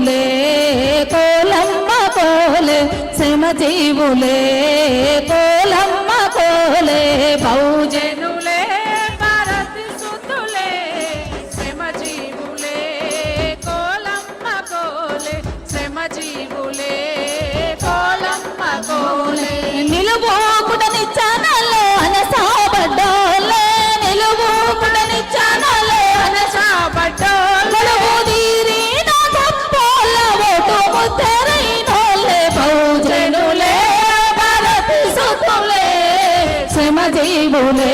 జీవులే కోలమ్మ కోలే శ్రమ జీవులే కోలమ్మ కోలే బహుజనులే భారతి సుతులే శ్రమ జీవులే కోలమ్మ కోలే శ్రమ జీవులే కోలమ్మ కోలే నిలువోకుటనిచ్చానలో అనసాబడ్డోలే నిలువోకుటనిచ్చానలో అనసాబడ్డోలే కొలువుదీరి నా గొప్పోళ్ళ ఓటు ముద్దరైనోళ్ళే బహుజనులే భారతి సుతులే శ్రమ జీవులే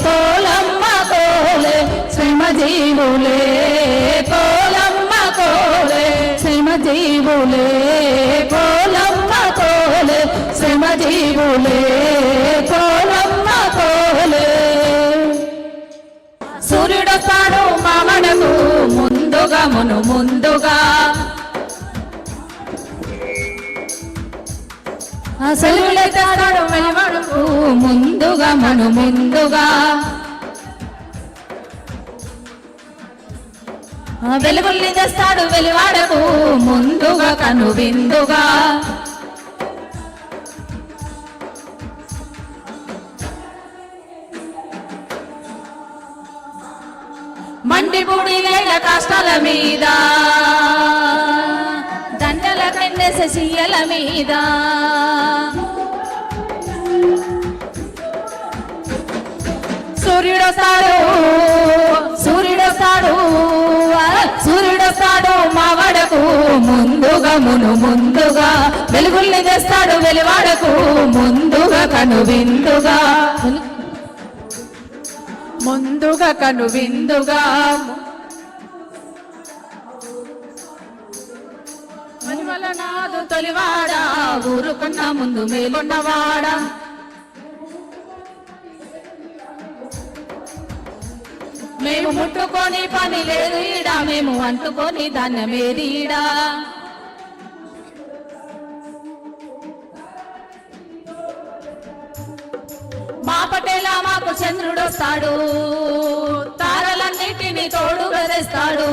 కోలమ్మ కోలే శ్రమ జీవులే కోలమ్మ కోలే శ్రమ జీవులే కోలమ్మ కోలే శ్రమ జీవులే కోలమ్మ కోలే సూర్యుడొస్తాడు మామడకు ముందుగా ముందుగా సూర్యుడొస్తాడు మామడకు ముందుగా ముందుగా వెలుగుల్ని తెస్తాడు వెలివాడకు ముందుగా కను విందుగా మండి బూడిగైన కష్టాల మీద దండల కన్నెస సీయల మీద సూర్యుడొస్తాడు సూర్యుడొస్తాడు సూర్యుడొస్తాడు మావాడకు ముందుగా ముందుగా వెలుగుల్ని తెస్తాడు వెలివాడకు ముందుగా కను విందుగా ముందుగా కను విందుగా నాదు తొలివాడా ఊరుకున్న ముందు మేలున్నవాడా మేము ముట్టుకొని పని లేదు ఈడా మేము అంటుకొని ధాన్యమేదీడా మా పటేలా మాకు చంద్రుడొస్తాడు తారలన్నిటినీ తోడుగా తెస్తాడు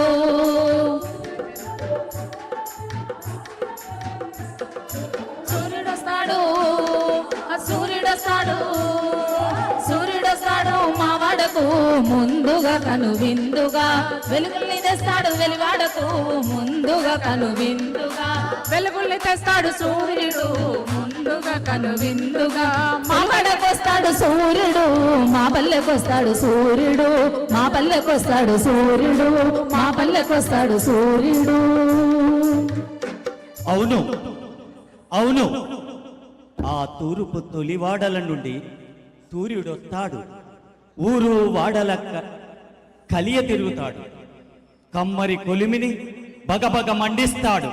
సూర్యుడొస్తాడు సూర్యుడొస్తాడు సూర్యుడొస్తాడు మావాడకు ముందుగా కను విందుగా వెలుగుల్ని తెస్తాడు వెలివాడకు ముందుగా కను విందుగా వెలుగుల్ని తెస్తాడు సూర్యుడు ముందుగా కను విందుగా మా పడకొస్తాడు సూర్యుడు మా పల్లెకొస్తాడు సూర్యుడు మా పల్లెకొస్తాడు సూర్యుడు మా పల్లెకొస్తాడు సూర్యుడు అవును అవును ఆ తూర్పు తొలివాడల నుండి సూర్యుడొస్తాడు ఊరు వాడల కలియ తిరుగుతాడు కమ్మరి కొలిమిని బగబగ మండిస్తాడు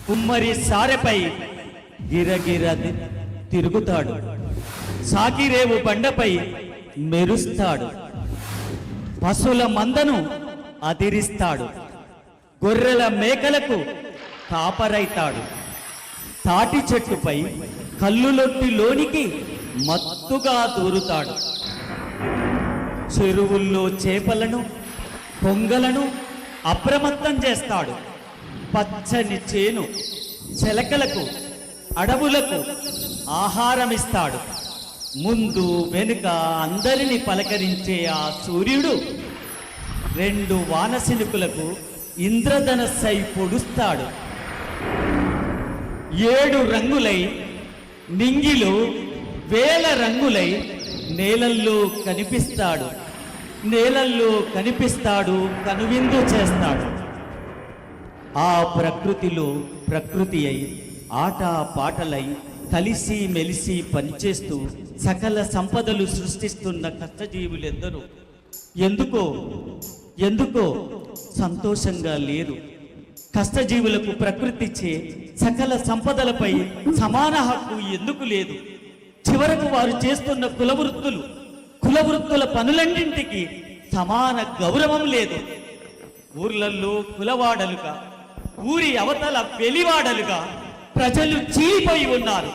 కుమ్మరి సారెపై గిరగిర తిరుగుతాడు సాకిరేవు బండపై మెరుస్తాడు పశువుల మందను అదిరిస్తాడు గొర్రెల మేకలకు కాపరైతాడు తాటి చెట్టుపై కల్లులొట్టిలోనికి మత్తుగా దూరుతాడు చెరువుల్లో చేపలను పొంగలను అప్రమత్తం చేస్తాడు పచ్చని చేను చెలకలకు అడవులకు ఆహారమిస్తాడు ముందు వెనుక అందరిని పలకరించే ఆ సూర్యుడు 2 వానశిలుకులకు ఇంద్రధనస్సై పొడుస్తాడు 7 రంగులై నింగిలో వేల రంగులై నేలల్లో కనిపిస్తాడు కనువిందు చేస్తాడు ఆ ప్రకృతిలో ప్రకృతి అయి ఆట పాటలై కలిసి మెలిసి పనిచేస్తూ సకల సంపదలు సృష్టిస్తున్న కష్టజీవులెందరూ ఎందుకో సంతోషంగా లేరు కష్టజీవులకు ప్రకృతిచే సకల సంపదలపై సమాన హక్కు ఎందుకు లేదు చివరకు వారు చేస్తున్న కులవృత్తుల పనులన్నింటికి సమాన గౌరవం లేదు ఊర్లలో కులవాడలుగా ఊరి అవతల వెలివాడలుగా ప్రజలు చీలిపోయి ఉన్నారు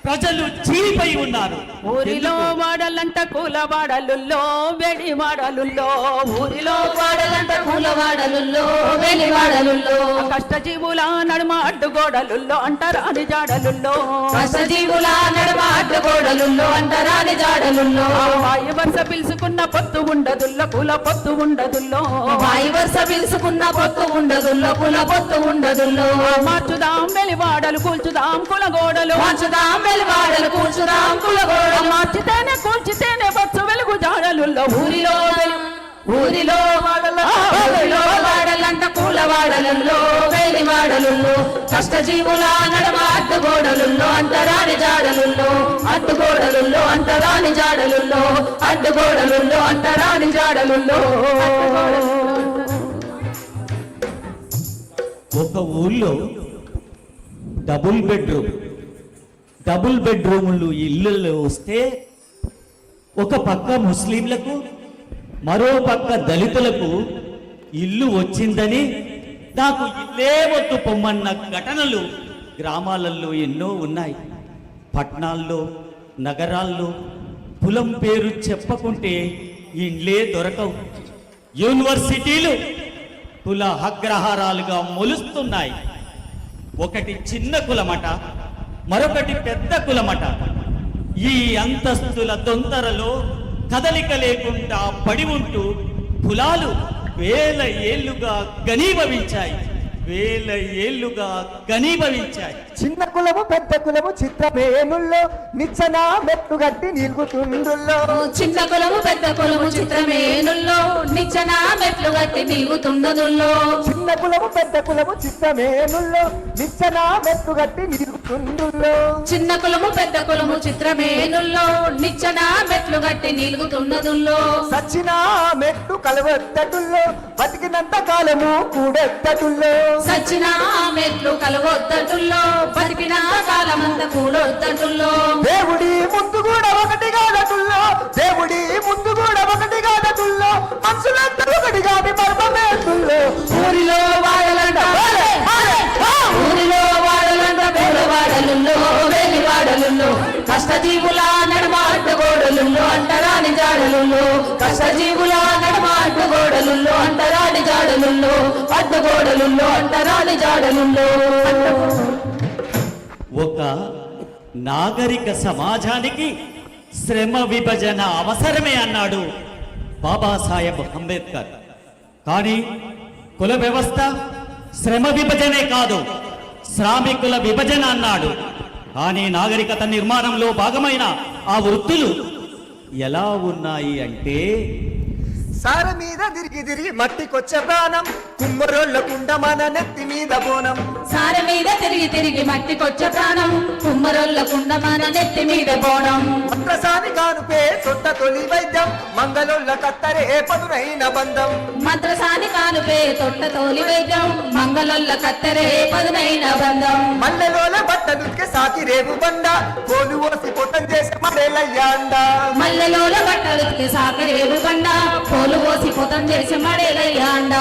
ప్రజలు చీలిపై ఉన్నారు. ఊరిలో వాడలంట కూలవాడలుల్లో వెడివాడలుల్లో ఊరిలో వాడలంట కూలవాడలుల్లో వెలివాడలుల్లో కష్టజీవుల నడుమ అడ్డుగోడలుల్లో అంటరాని జాడలుల్లో కష్టజీవుల నడుమ అడ్డుగోడలుల్లో అంటరాని జాడలుల్లో వాయు వరుస పిలుచుకున్న పొత్తు ఉండదుల్లో కుల పొత్తు ఉండదుల్లో వాయు వరుస పిలుచుకున్న పొత్తు ఉండదుల్లో కుల పొత్తు ఉండదుల్లో మార్చుదాం వెలివాడలు కూల్చుదాం కులగోడలు మార్చుదాం వెలివాడలు కూర్చుదాం కులగోడలు మార్చితేనే కూల్చితేనే బొచ్చు వెలుగు జాడలుల్లో ఊరిలో ఊరిలో ఊరిలో వాడలంట కూలవాడలుల్లో వేలివాడలుల్లో కష్టజీవుల నడమ అడ్డుగోడలుల్లో అంటరాని జాడలుల్లో అడ్డుగోడలుల్లో అంటరాని జాడలుల్లో అడ్డుగోడలుల్లో అంటరాని జాడలుల్లో ఒక ఊళ్ళో డబుల్ బెడ్రూములు ఇళ్ళు వస్తే ఒక పక్క ముస్లింలకు మరో పక్క దళితులకు ఇల్లు వచ్చిందని నాకు ఇల్లే వద్దు పొమ్మన్న ఘటనలు గ్రామాలలో ఎన్నో ఉన్నాయి. పట్టణాల్లో నగరాల్లో కులం పేరు చెప్పకుంటే ఇండ్లే దొరకవు. యూనివర్సిటీలు కుల అగ్రహారాలుగా మొలుస్తున్నాయి. ఒకటి చిన్న కులమట, మరొకటి పెద్ద కులమట. ఈ అంతస్తుల తొందరలో కదలిక లేకుండా పడి ఉంటూ కులాలు వేల ఏళ్లుగా ఘనీభవించాయి. చిన్న కులము పెద్ద కులము చిత్రమేనుల్లో నిచ్చన మెట్టు గట్టి నిలుగుతుండుల్లో చిన్న కులము పెద్ద కులము చిత్రమేనుల్లో నిచ్చన మెట్లు గట్టి నిలుగుతుండదుల్లో చిన్న కులము పెద్ద కులము చిత్రమేనుల్లో నిచ్చన మెట్టు గట్టి నిలుగుతుండుల్లో చిన్న కులము పెద్ద కులము చిత్రమేనుల్లో నిచ్చన మెట్లు గట్టి నిలుగుతున్నదుల్లో సచ్చిన మెట్టు కలవద్దటుల్లో బతికినంత కాలము కూడెత్తటుల్లో సచ్చిన మెట్లు కలవొద్దటుల్లో బతికిన కాలమంత కూడొద్దటుల్లో దేవుడి ముందు కూడా ఒకటి కాదటుల్లో దేవుడి ముందు కూడా ఒకటి కాదటుల్లో మనుషులంతా ఒకటి కాని మర్మమేతుల్లో ఊరిలో వాడలంట ఊరిలో వాడలంట వేలవాడలుల్లో వేలివాడలుల్లో కష్టజీవుల నడుమ అడ్డుగోడలుల్లో అంటరాని జాడలుల్లో కష్టజీవుల నడుమ అడ్డుగోడలుల్లో అంటరాని జాడలుల్లో అడ్డుగోడలుల్లో అంటరాని జాడలుల్లో ఒక నాగరిక సమాజానికి శ్రమ విభజన అవసరమే అన్నాడు బాబాసాహెబ్ అంబేద్కర్. కానీ కుల వ్యవస్థ శ్రమ విభజనే కాదు, శ్రామికుల విభజన అన్నాడు. కానీ నాగరికత నిర్మాణంలో భాగమైన ఆ వృత్తులు ఎలా ఉన్నాయి అంటే సార మీద తిరిగి మట్టికొచ్చే ప్రాణం కుమ్మరోళ్ళకుండ మన నెత్తి మీద బోనం సార మీద తిరిగి మట్టికొచ్చే ప్రాణం కుమ్మరోళ్ళకుండ మన నెత్తి మీద బోనం మంత్రసాని కానుపే సొట్ట తొలి వైద్యం మంగళోళ్ళ కత్తరే పదునైన బంధం మంత్రసాని కానుపే తొట్ట తోలి వైద్యం మంగళొల్ల కత్తెరే పదునైన బంధం మల్లెలోల బట్టలుకే సాకి రేవు బండ కోలు ఓసి పొట్టం చేసే మడేలయ్యాండ మల్లెలోల బట్టలుకి సాకరేవు బండ పోలు పోసి పొతం చేసి మడేలయ్యాండ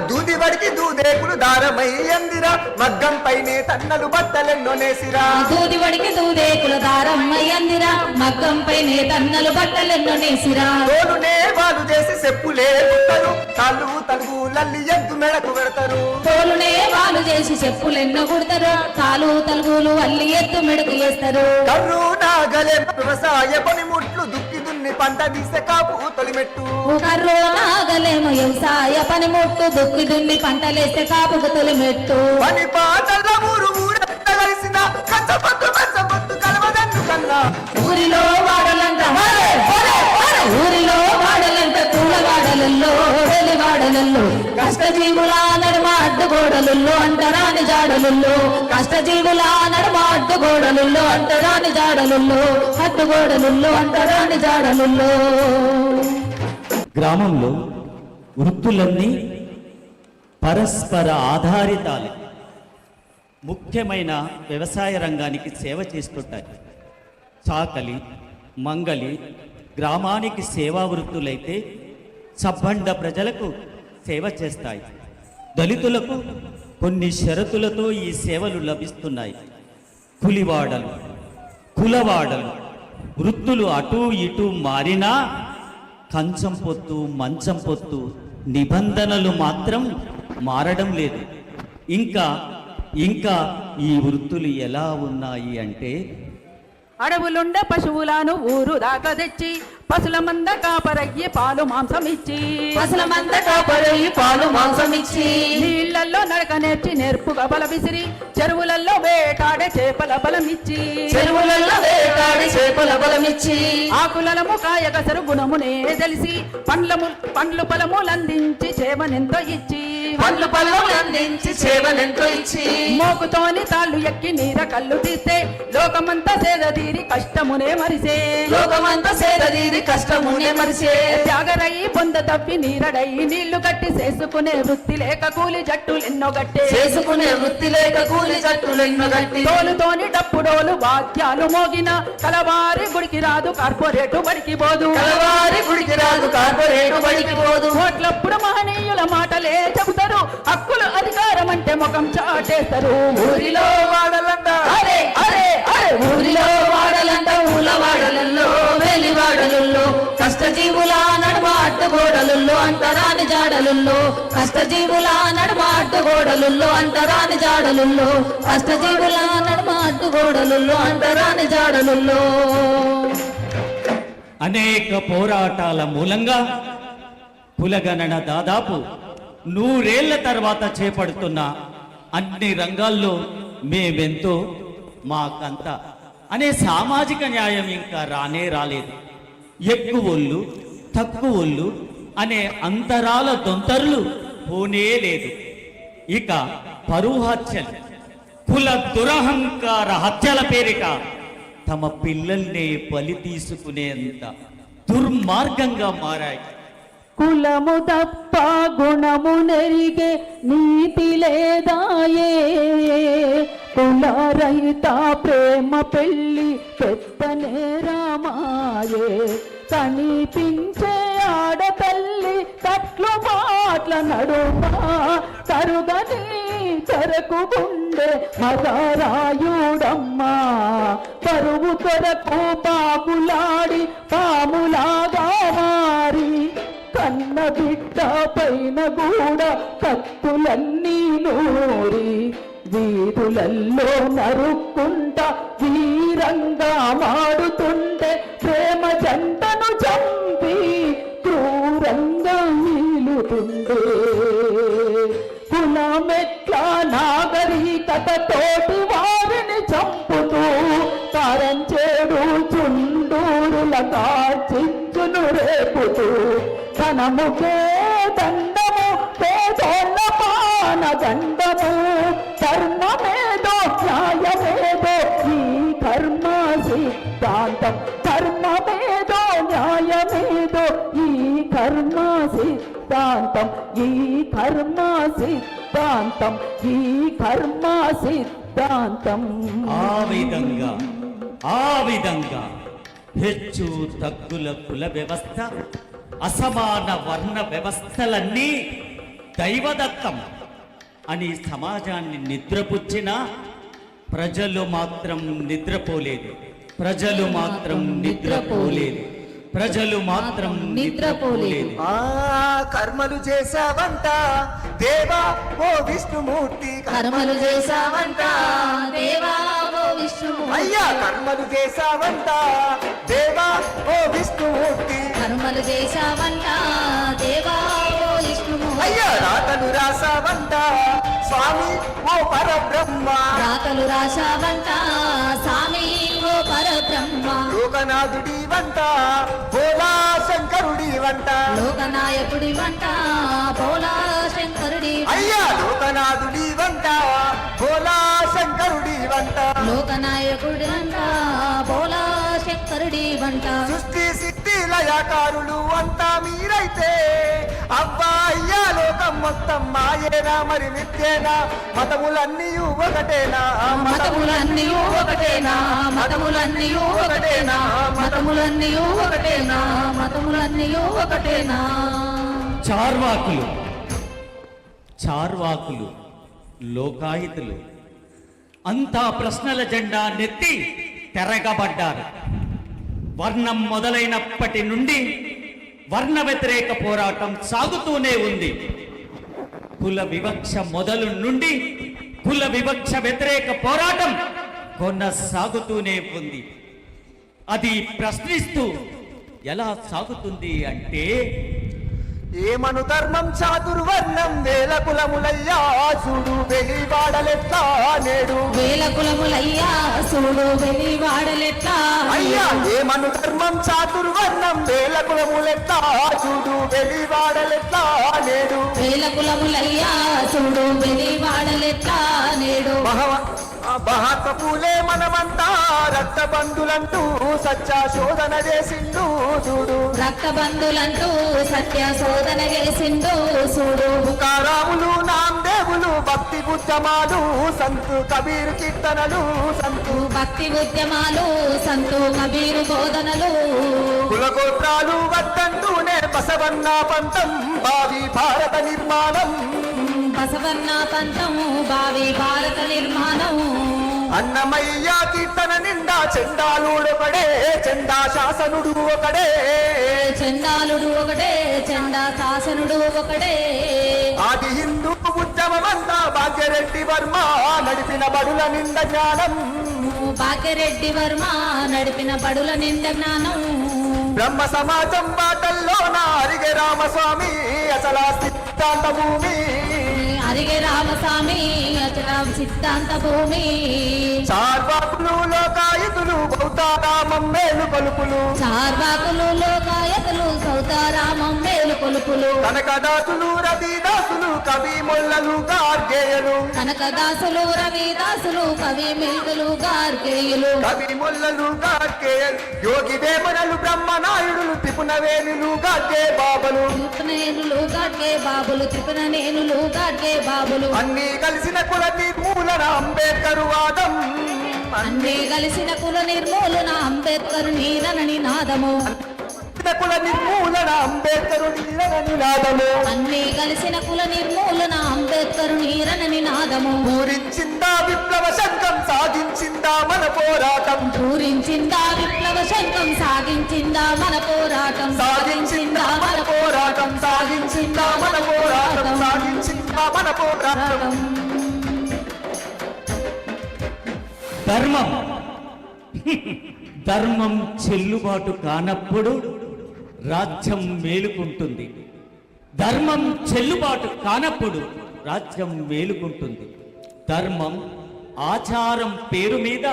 దూది వడికి దూదేకులు దారమై అందిరా మగ్గం పైనే తన్నలు బట్టలెన్నో నేసిరా దూది వడికి దూదేకుల దారమ్మయ్యందిరా మగ్గంపై నే తన్నలు బట్టలెన్నో నేసిరా తోలునే వాళ్ళు చేసి చెప్పులే కుట్టరు కాళ్ళు తలుగు లల్లి ఎద్దు మెడకు పెడతారు తోలునే వాళ్ళు చేసి చెప్పులెన్నో కుడతారు కాలు తలుగులు అల్లి ఎత్తు మెడుకు వేస్తారు కర్రు నాగలే వ్యవసాయ పనిముట్లు దుక్కి దున్ని పంట తీసే కాపు తొలిమెట్టు కర్రో నాగలేమో వ్యవసాయ పనిముట్టు దుక్కి దున్ని పంటలేస్తే కాపుకు తొలిమెట్టు పని పాటల ఊరు ఊరంతా కలిసిన కచ్చపట్టు మెచ్చపట్టు కలవదన్ను కన్నా ఊరిలో వాడలంట ఊరిలో వాడలంట కూలవాడలల్లో వెలివాడలల్లో కష్టజీవుల నడుమ అడ్డుగోడలుల్లో అంటరాని జాడలుల్లో కష్టజీవుల నడుమ అడ్డుగోడలుల్లో అంటరాని జాడలుల్లో అడ్డుగోడలుల్లో అంటరాని జాడలుల్లో గ్రామంలో వృత్తులన్నీ పరస్పర ఆధారితాలు. ముఖ్యమైన వ్యవసాయ రంగానికి సేవ చేస్తుంటాయి. చాకలి, మంగలి గ్రామానికి సేవా వృత్తులైతే సబ్బండ ప్రజలకు సేవ చేస్తాయి. దళితులకు కొన్ని షరతులతో ఈ సేవలు లభిస్తున్నాయి. పులివాడలు కులవాడలు వృత్తులు అటూ ఇటూ మారినా కంచం పొత్తు మంచం పొత్తు నిబంధనలు మాత్రం మారడం లేదు. ఇంకా ఈ వృత్తులు ఎలా ఉన్నాయి అంటే, అడవులుండ పశువులను ఊరు దాకా తెచ్చి పశుల మంద కాపరయ్యి పాలు మాంసం ఇచ్చి పసుల మంద కాపరయ్యి పాలు మాంసం ఇచ్చి నీళ్లలో నడక నేర్చి నేర్పుగా బల విసిరి చెరువులలో వేటాడే చేపల బలమిచ్చి చెరువులలో వేటాడి చేపల బలమిచ్చి ఆకులము కాయ కసరు గుణమునే తెలిసి పండ్లు ఫలములందించి చేమనెంతో ఇచ్చి పళ్ళు పళ్ళు అందించి చేవలెంతో ఇచ్చి మోకుతోని తాళ్ళు ఎక్కి నీర కళ్ళు తీస్తే లోకమంతా సేదదీరి కష్టమునే మరిసే లోకమంతా సేదదీరి కష్టమునే మరిసే త్యాగరై పొంద తప్పి నీరడై నీళ్లు కట్టి చేసుకునే వృత్తి లేక కూలి జట్టులెన్నో గట్టే చేసుకునే వృత్తి లేక కూలి జట్టులెన్నో గట్టి తోలుతోని డప్పుడోలు వాద్యాలు మోగిన కలవారి గుడికి రాదు కార్పొరేటు బడికి పోదు కలవారి గుడికి రాదు కార్పొరేటు బడికి పోదు ఓట్లప్పుడు మహనీయుల మాటలే చెబుతారు హక్కులు అధికారం అంటే ముఖం చాటేస్తారు ఊరిలో వాడలంట అరే అరే అరే ఊరిలో వాడలంట ఊళ్ళ వాడలల్లో వెలివాడలుల్లో కష్టజీవుల నడుమ అడ్డుగోడలుల్లో అంటరాని జాడలుల్లో కష్టజీవుల నడుమ అడ్డుగోడలుల్లో అంటరాని జాడలుల్లో కష్టజీవుల నడుమ అడ్డుగోడలుల్లో అంటరాని జాడలుల్లో అనేక పోరాటాల మూలంగా కులగణన దాదాపు 100 ఏళ్ల తర్వాత చేపడుతున్న అన్ని రంగాల్లో మేమెంతో మాకంత అనే సామాజిక న్యాయం ఇంకా రాలేదు. ఎక్కువోళ్ళు తక్కువోళ్ళు అనే అంతరాల దొంతర్లు పోనే లేదు. ఇక పరువు హత్యలు, కుల దురహంకార హత్యల పేరిట తమ పిల్లల్నే బలి తీసుకునేంత దుర్మార్గంగా మారాయి. కులము తప్ప గుణము నెరిగే నీతి లేదాయే కులరహిత ప్రేమ పెళ్ళి పెద్ద నేరమాయే కనిపించే ఆడతల్లి కట్లు మాట్ల నడుమా తరుగని చెరకు గుండె మగరాయుడమ్మా పరువు కొరకు బాగులాడి పాములాగా మారి కన్న బిడ్డ పైన కూడా కత్తులన్నీ నూరి వీధులల్లో నరుక్కుంటా వీరంగా మాడుతుంటే ప్రేమ జంటను చంపి క్రూరంగా వీలుతుండే కులమెట్ల నాగరికత తోటి వారిని చంపుతూ కారంచేడు చుండూరుల కాచిచ్చును రేపుతూ ధనముకే దండము పేదోళ్ళ మాన దండము ధర్మమేదో న్యాయమేదో ఈ కర్మ సిద్ధాంతం ధర్మమేదో న్యాయమేదో ఈ కర్మ సిద్ధాంతం ఈ కర్మ సిద్ధాంతం ఈ కర్మ సిద్ధాంతం ఆ విధంగా హెచ్చు తగ్గుల కుల వ్యవస్థ, అసమాన వర్ణ వ్యవస్థలన్నీ దైవదత్తం అని సమాజాన్ని నిద్రపుచ్చిన ప్రజలు మాత్రం నిద్రపోలేదు. కర్మలు చేసావంట దేవా ఓ విష్ణుమూర్తి కర్మలు చేసావంట దేవా ఓ విష్ణుమూర్తి అయ్యా కర్మలు చేసావంట దేవా ఓ విష్ణుమూర్తి కర్మలు చేసావంట దేవా ఓ విష్ణుమూర్తి అయ్యా రాతలు రాసావంట స్వామి ఓ పరబ్రహ్మ రాతలు రాశావంట స్వామి ఓ పరబ్రహ్మ లోకనాథుడి వంట భోలా శంకరుడి వంట లోకనాయకుడి వంట భోలా శంకరుడి అయ్యా లోకనాథుడి వంట భోలా శంకరుడి వంట లోకనాయకుడి వంట భోలా శంకరుడి వంట సృష్టి సిద్ధి లయకారులు అంతా మీరైతే అబ్బా అయ్యా లోకం మొత్తం మాయేనా మరి నిత్యేనా మతములన్నీ ఒకటేనా మతములన్నీ ఒకటేనా మతములన్నీ ఒకటేనా మతములన్నీ ఒకటేనా మతములన్నీ ఒకటేనా చార్వాకులు లోకాయుతులు అంతా ప్రశ్నల జెండా నెత్తి తెరగబడ్డారు. వర్ణం మొదలైనప్పటి నుండి వర్ణ వ్యతిరేక పోరాటం సాగుతూనే ఉంది. కుల వివక్ష మొదలు నుండి కుల వివక్ష వ్యతిరేక పోరాటం కొనసాగుతూనే ఉంది. అది ప్రశ్నిస్తూ ఎలా సాగుతుంది అంటే, ఏమను ధర్మం చాతుర్వర్ణం వేల కులములయ్యా చూడు వెలివాడలెట్లా నేడు. వేల కులములయ్యా చూడు వెలివాడలెట్లా. అయ్యా ఏమను ధర్మం చాతుర్వర్ణం వేల కులములెట్లా చూడు వెలివాడలెట్లా నేడు. వేల కులములయ్యా చూడు వెలివాడలెట్లా నేడు. మహాత్మ పూలే మనమంతా రక్త బంధులంటూ సత్య శోధన చేసిండు చూడు. రక్త బంధులంటూ సత్య శోధన చేసిండు చూడు. తుకారాములు నామదేవులు భక్తి ఉద్యమాలు సంతు కబీర్ కీర్తనలు సంతు భక్తి ఉద్యమాలు సంతు కబీరు బోధనలు. కులగోత్రాలు వద్దంటూనే బసవన్న పంతం భావి భారత నిర్మాణం. బసవన్న పంతం భావి భారత నిర్మాణం. అన్నమయ్య కీర్తన నిండా చండాలుడొకడే చండా శాసనుడు ఒకడే. చండాలుడు ఒకటే చండా శాసనుడు ఒకటే. ఆది హిందూ ఉద్యమమంతా భాగ్యరెడ్డి వర్మ నడిపిన బడుల నింద జ్ఞానం. భాగ్యరెడ్డి వర్మ నడిపిన బడుల నింద జ్ఞానం. బ్రహ్మ సమాజం బాటల్లోన అరిగే రామస్వామి అసలా సిద్ధాంత భూమి. అరిగే రామస్వామి అచల సిద్ధాంత భూమి. చార్వాకులు లోకాయుతులు బౌతారామం మేలు కొలుపులు. చార్వాకులు లోకాయతులు సౌతారామం మేలు కొలుపులు. కనకదాసులు రవిదాసులు కవి మొల్లలు గార్గేయులు. కనకదాసులు రవిదాసులు కవి మెల్కలు గార్గేయులు. కవి మొల్లలు గార్గేయులు యోగి వేమనలు బ్రహ్మనాయుడులు త్రిపునవేణులు గార్గే బాబలు. త్రిపునేనులు గాడ్గే బాబులు త్రిపుననేనులు గాడ్గే బాబులు. అన్ని కలిసిన కుల నిర్మూలన అంబేద్కర్ వాదం. అన్నీ కలిసిన కుల నిర్మూలన అంబేద్కర్ నీరనని నాదము. కుల నిర్మూలన అంబేద్కర్ నినాదము. అన్నీ కలిసిన కుల నిర్మూలన అంబేద్కర్ నీరనని నాదము. పూరించిందా విప్లవ శంఖం సాగించిందా మన పోరాటం. పూరించిందా విప్లవ శంఖం సాగించిందా మన పోరాటం. సాగించిందా మన పోరాటం సాగించిందా మన పోరాటం సాగించిందా మన పోరాటం. ధర్మం ధర్మం చెల్లుబాటు కానప్పుడు రాజ్యం మేలుకుంటుంది. ధర్మం చెల్లుబాటు కానప్పుడు రాజ్యం మేలుకుంటుంది. ధర్మం ఆచారం పేరు మీద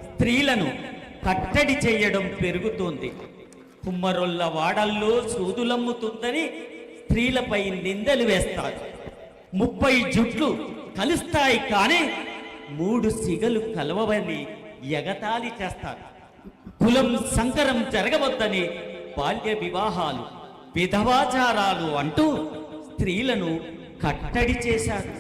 స్త్రీలను కట్టడి చేయడం పెరుగుతోంది. కుమ్మరొల్ల వాడల్లో సూదులమ్ముతుందని స్త్రీలపై నిందలు వేస్తారు. 30 జుట్లు కలుస్తాయి కానీ 3 సిగలు కలవవని ఎగతాళి చేస్తారు. కులం సంకరం జరగవద్దని బాల్య వివాహాలు విధవాచారాలు అంటూ స్త్రీలను కట్టడి చేశారు,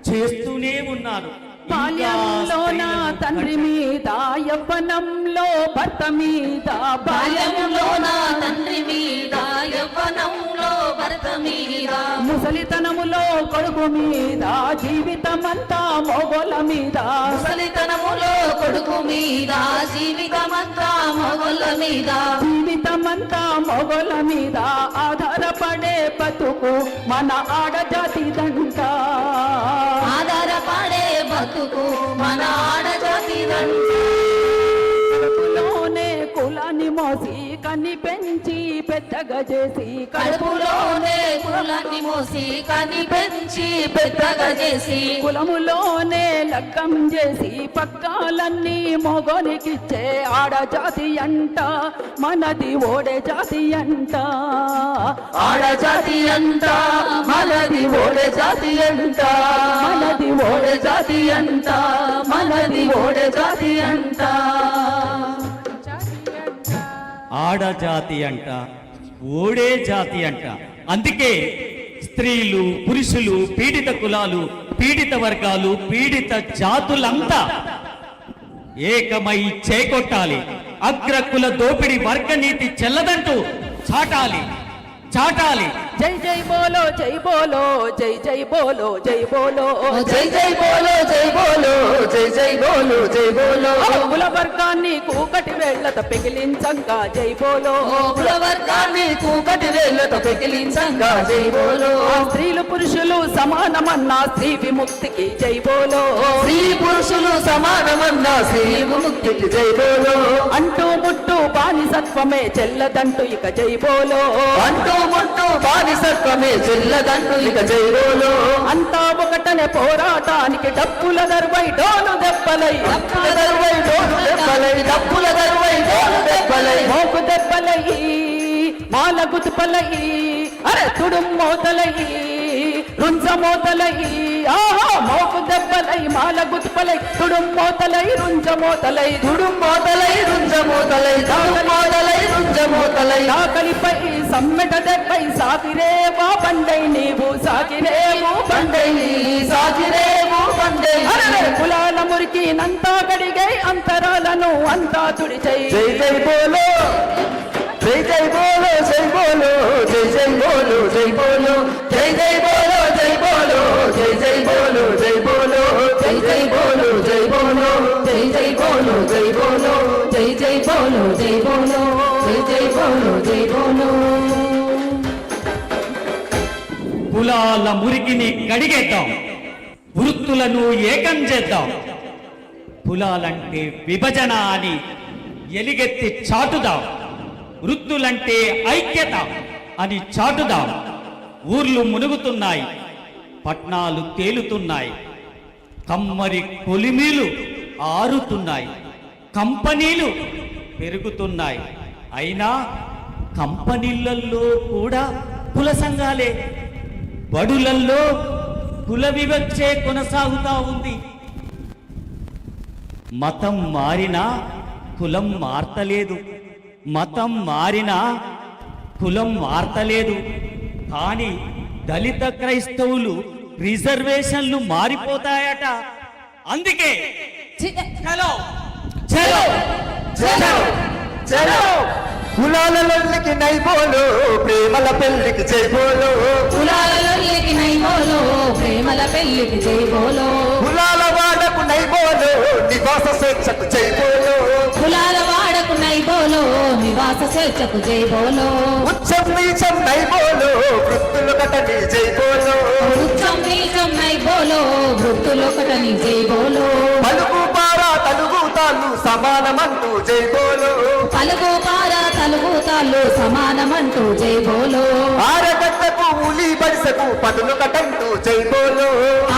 చేస్తూనే ఉన్నారు. బాల్యంలో నా తండ్రి మీద యవ్వనంలో భర్త మీద. బాల్యంలో నా తండ్రి మీద యవ్వనంలో భర్త మీద. ముసలితనములో కొడుకు మీద జీవితమంతా మొగోళ్ళ మీద. ముసలితనములో కొడుకు మీద జీవితమంతా మొగోళ్ళ మీద. జీవితమంతా మొగోళ్ళ మీద ఆధారపడే బతుకు మన ఆడజాతిదంట. ఆధారపడే బతుకు మన ఆడజాతిదంట. కడుపులోనే కులాన్ని మోసి కన్ని పెంచి పెద్దగా చేసి. కడుపులోనే కులాన్ని మోసి కని పెంచి పెద్దగా చేసి. కులములోనే లగ్గం చేసి పక్కాలన్నీ మొగోనికిచ్చే ఆడజాతి అంట మనది ఓడే జాతి అంట. ఆడజాతి అంట మనది ఓడే జాతి అంట. మనది ఓడే జాతి అంట మనది ఓడే జాతి అంట. ఆడజాతి అంట ఓడే జాతి అంట. అందుకే స్త్రీలు పురుషులు పీడిత కులాలు పీడిత వర్గాలు పీడిత జాతులంతా ఏకమై చేకొట్టాలి. అగ్రకుల దోపిడి వర్గనీతి చెల్లదంటూ చాటాలి చాటాలి జై జై బోలో జై బోలో జై జై బోలో జై బోలో జై జై బోలో జై బోలో జై జై బోలో జై బోలో కుల వర్గాన్ని కూకటి వేళ్లతో పెకిలించంగా జై బోలో కుల వర్గాన్ని కూకటి వేళ్లతో పెకిలించంగా జై బోలో స్త్రీలు పురుషులు సమానమన్న స్త్రీ విముక్తికి జై బోలో స్త్రీ పురుషులు సమానమన్న స్త్రీ విముక్తికి జై బోలో అంటూ ముట్టు బానిసత్వమే చెల్లదంటూ ఇక జై బోలో అంటూ ముట్టు బానిసత్వమే చెల్లదంటూ ఇక జై బోలో అంతా ఒకటనే పోరాటానికి డప్పుల దర్వై డోలు దెబ్బలై డప్పుల దరువై డోలు దెబ్బలై డప్పుల దరువై డోలు దెబ్బలై మోకు దెబ్బలై మాల గుతుపలై అరే తుడుం మోతలై రుంజ మోతలై ఆహా మోకు దెబ్బలై మాల గుతుపలై తుడుం మోతలై రుంజ మోతలై తుడుం మోతలై రుంజ మోతలై తుడుం మోతలై రుంజ మోతలై ఆకలిపై సమ్మెట దెబ్బై సాగిరేవా బండై నీవు సాగిరేవు బండై సాగిరేవు బండై అరే కులాల మురికి నంతా గడిగై అంతరాలను అంతా తుడిచై జై జై బోలో జై జై బోలో జై బోలో జై జై బోలో జై బోలో జై జై బోలో జై బోలో జై జై బోలో జై బోలో జై జై బోలో జై బోలో జై జై బోలో జై బోలో జై జై బోలో జై బోలో జై జై బోలో జై బోలో కులాల మురికిని కడిగేద్దాం, వృత్తులను ఏకం చేద్దాం. కులాలంటే విభజన అని ఎలిగెత్తి చాటుదాం, వృత్తులంటే ఐక్యత అని చాటుదాం. ఊర్లు మునుగుతున్నాయి, పట్నాలు తేలుతున్నాయి, కమ్మరి కొలిమీలు ఆరుతున్నాయి, కంపెనీలు పెరుగుతున్నాయి. అయినా కంపెనీలలో కూడా కుల సంఘాలే, బడులల్లో కుల వివక్షే కొనసాగుతా ఉంది. మతం మారినా కులం మార్తలేదు, మతం మారినా కులం మార్తలేదు. కానీ దళిత క్రైస్తవులు రిజర్వేషన్లు మారిపోతాయట. అందుకే చలో చలో చలో చలో కులాల లొల్లికి నై బోలో ప్రేమల పెళ్లికి జై బోలో కులాల లొల్లికి నై బోలో ప్రేమల పెళ్లికి జై బోలో కులాల వాడకు నై బోలో నివాస స్వేచ్ఛకు జై బోలో కులాల వాడకు నై బోలో నివాస స్వేచ్ఛకు జై బోలో ఉచ్చం నీచం నై బోలో వృత్తులు కటని జై బోలో ఉచ్చం నీచం నై బోలో వృత్తులొకటని జై బోలో పలుకు పారా తలుగు తాళ్ళు సమానమంటూ జై బోలో పలుగు పార తలుగు తాళ్ళు సమానమంటూ జై బోలో ఆరగట్టకు ఉలి బడిసకు పదులు కటంటూ జై బోలో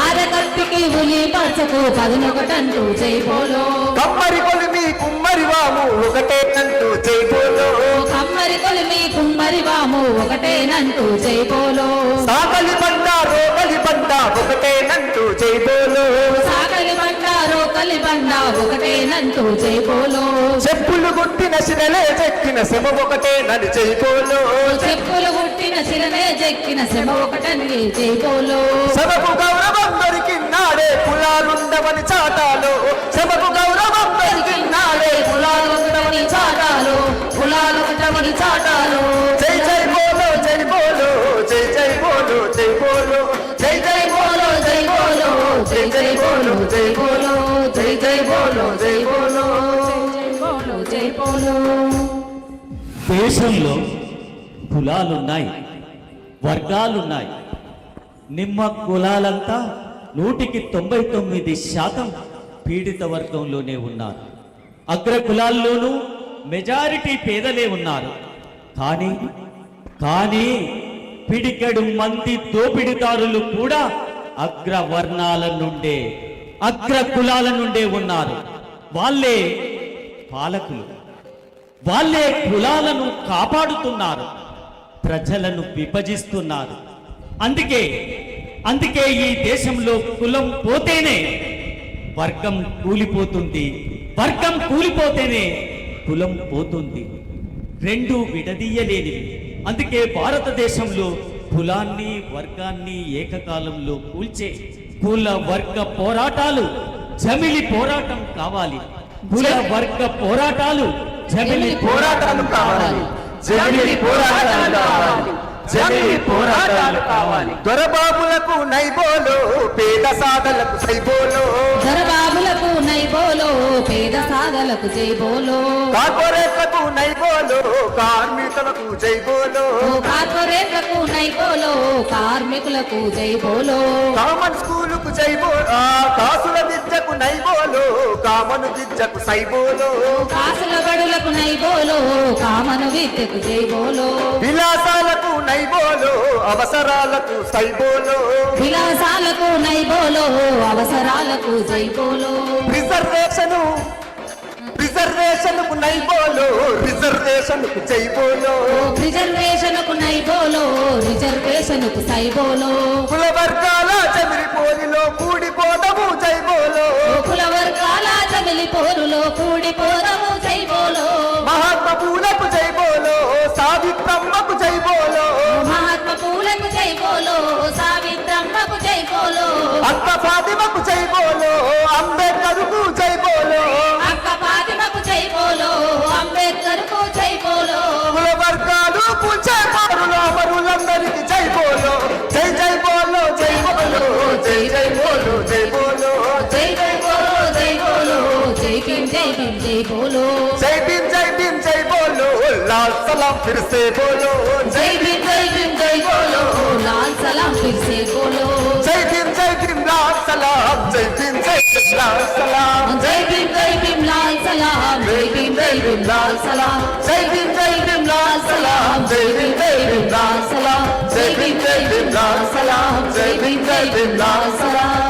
ఆరగట్టికి ఉలి పరచకు పదునొకటంటూ జై బోలో కమ్మరి కొలిమి కుమ్మరి వాము ఒకటేనంటూ జై బోలో కమ్మరి కొలిమి కుమ్మరి వాము ఒకటేనంటూ జై బోలో సాకలి బండ రోకలి బండ ఒకటేనంటూ జై బోలో సాగలి బండ రోకలి బండ ఒకటేనంటూ జై బోలో చెప్పులు గుట్టిన శిలలే చెక్కిన శమ ఒకటేనని జై బోలో చెప్పులు గుట్టిన శిలనే చెక్కిన శ్రమ ఒకటని జై బోలో శమకు గౌరవం దొరికినాడే కులాలుండవని చాటాలో శమకు గౌరవం దొరికినాడే కులాలుండవని చాటాలో కులాలొకటని చాటాలో జై జై బోలో జై బోలో జై జై బోలో జై బోలో జై జై బోలో జై బోలో జై జై బోలో జై బోలో జై జై బోలో జై బోలో జై బోలో జై బోలో దేశంలో కులాలున్నాయి, వర్గాలున్నాయి. నిమ్మ కులాలంతా 99% పీడిత వర్గంలోనే ఉన్నారు. అగ్ర కులాల్లోనూ మెజారిటీ పేదలే ఉన్నారు. కానీ పిడికెడు మంది దోపిడిదారులు కూడా అగ్రవర్ణాల నుండే, అగ్ర కులాల నుండే ఉన్నారు. వాళ్ళే పాలకులు, వాళ్ళే కులాలను కాపాడుతున్నారు, ప్రజలను విభజిస్తున్నారు. అందుకే ఈ దేశంలో కులం పోతేనే వర్గం కూలిపోతుంది, వర్గం కూలిపోతేనే కులం పోతుంది. రెండు విడదీయలేనివి. అందుకే భారతదేశంలో కులాన్ని వర్గాన్ని ఏకకాలంలో కూల్చే కుల వర్గ పోరాటాలు జమిలి పోరాటం కావాలి. కుల వర్గ పోరాటాలు జమిలి పోరాటాలు కావాలి, జమిలి పోరాటాలు కావాలి. జమిలి పోరాటాలు కావాలి. దొరబాబులకు నైబోలో పేద సాధలకు సైబోలో దొరబాబులకు నైబోలో పేద సాధలకు జైబోలో కార్పొరేట్లకు నైబోలో కార్మికులకు జైబోలో కార్పొరేట్లకు నైబోలో కార్మికులకు జైబోలో కామన్ స్కూలుకు జైబోలో కాసుల విద్యకు నైబోలో కామను విద్యకు సైబోలో కాసుల బడులకు నైబోలో కామను విద్యకు జైబోలో విలాసాలకు నైబోలో అవసరాలకు సైబోలో విలాసాలకు నైబోలో అవసరాలకు జైబోలో రిజర్వేషన్కు నైబోలో రిజర్వేషన్కు జైబోలో రిజర్వేషన్కు నైబోలో రిజర్వేషన్కు సైబోలో కుల వర్గాల చెమిరిపోలిలో కూడిపోదము జైబోలో కుల వర్గాల జమిలి పోరులో కూడిపోరము జైబోలో మహాత్మ పూలకు జైబోలో సావిత్రమ్మకు జైబోలో మహాత్మ పూలకు జైబోలో సావిత్రమ్మకు జైబోలో అక్క ఫాతిమకు జైబోలో అంబేద్కర్కు జైబోలో అక్క ఫాతిమకు జైబోలో అంబేద్కర్కు జైబోలో కుల వర్గాలు పూజే మారులో అమరులందరికీ జైబోలో జై జై బోలో జై బోలో జై జై బోలో జై బోలో జై జై బోలో జై బోలో జై భీమ్ జై భీమ్ జై బోలో జై భీమ్ జై భీమ్ జై బోలో లాల్ సలాం ఫిర్ సే బోలో జై భీమ్ జై భీమ్ జై బోలో లాల్ సలాం ఫిర్ సే బోలో జై భీమ్ లాల్ సలాం జై భీమ్ లాల్ సలాం జై భీమ్ లాల్ సలాం జై భీమ్ లాల్ సలాం జై భీమ్ లాల్ సలాం జై భీమ్ లాల్ సలాం జై భీమ్ లాల్ సలాం జై భీమ్ లాల్ సలాం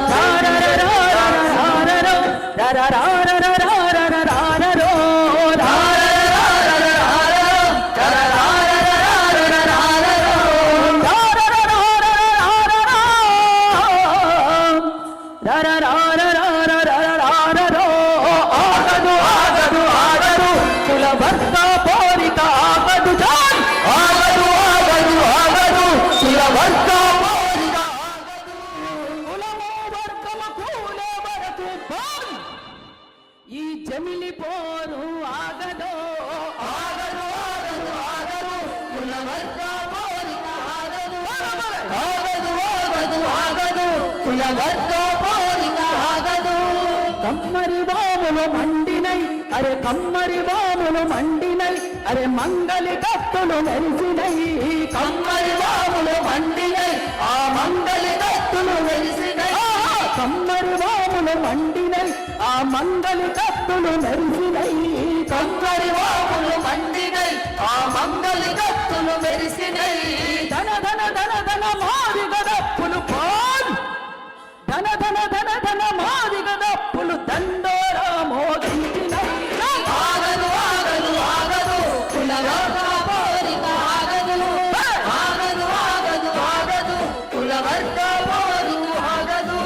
ఈ జమిలి పోరు ఆగదు ఆగదు ఆగదు ఆగదు కుల వర్గ పోరిక ఆగదు ఆగదు ఆగదు ఆగదు కుల వర్గ పోరిక ఆగదు కమ్మరి బాములు మండినై అరే కమ్మరి బాములు మండినై అరే మంగలి కత్తులు మెరిసినై కమ్మరి బాములు మండినై ఆ మంగళి కత్తులు వెలిసినై కమ్మరి బాములు మండినై ఆ మంగలి కత్తులు మెరిసినై కమ్మరి బాములు మండినై ఆ మంగళి కత్తులు వెలిసినై ధన ధన ధన ధన మాది గదప్పులు పాల్ ధన ధన ధన ధన మాది గదప్పులు దండోరా మోగించినై ఆగదు ఆగదు ఆగదు కుల వర్గ పోరిక ఆగదు ఆగదు ఆగదు ఆగదు కుల వర్గ పోరిక ఆగదు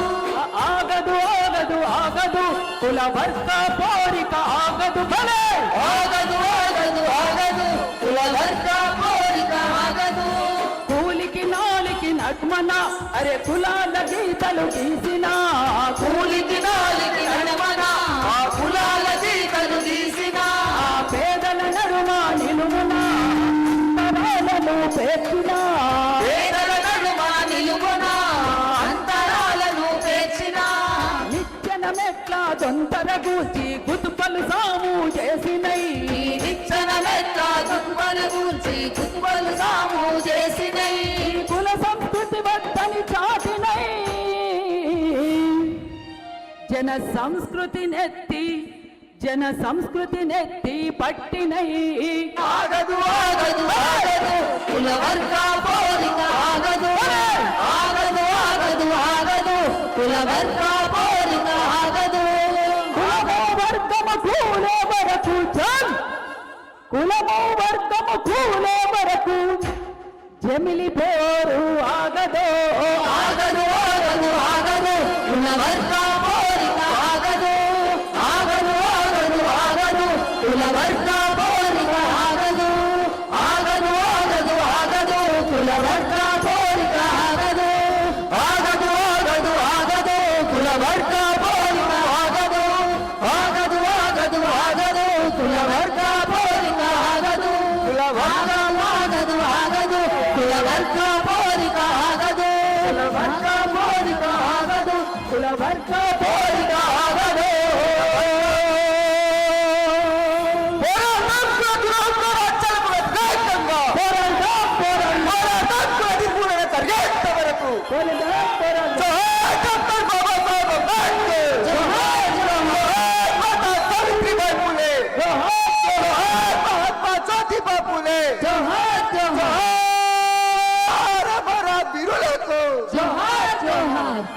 ఆగదు ఆగదు ఆగదు కుల వర్గ పోరిక ఆగదు భలే ఆగదు ఆగదు ఆగదు కుల వర్గ పోరిక ఆగదు కూలికి నాలికి నగ్మన అరే కులాల గీతలు గీసిన కూలికి నాలికి నడవన ఆ కులాల గీతలు తీసిన ఆ పేదల నడుమ నిలువున అంతరాలను పేర్చిన పేదల నడుమ నిలువున అంతరాలను పేర్చిన నిత్యన మెట్ల దొంతర గూచి గుతుపలు సాము చేసినై ఈ నిచ్చెన మెట్ల దుంపలు గూర్చి కుప్పలు సాము చేసినై కుల సంస్కృతి వద్దని చాటినై జన సంస్కృతి నెత్తి పట్టినై ఆగదు ఆగదు ఆగదు కుల వర్గ పోరిక ఆగదు ఆగదు ఆగదు ఆగదు కుల వర్గ పోరిక ఆగదు కులము వర్గము కూలే వరకు చల్ కులము వర్గము కూలే వరకు జమిలి పోరు ఆగదో ఆగదు ఆగదు ఆగదు కుల వర్గ పోరిక ఆగదు ఆగదు ఆగదు ఆగదు కుల వర్గ పోరిక ఆగదు ఆగదు ఆగదు ఆగదు కుల వర్గ పోరిక ఆగదు ఆగదు ఆగదు ఆగదు కుల వర్గ పోరిక ఆగదు ఆగదు ఆగదు ఆగదు కుల వర్గ పోరిక ఆగదు కుల వర్గ ఆగదు ఆగదు కుల వర్గ కోరిక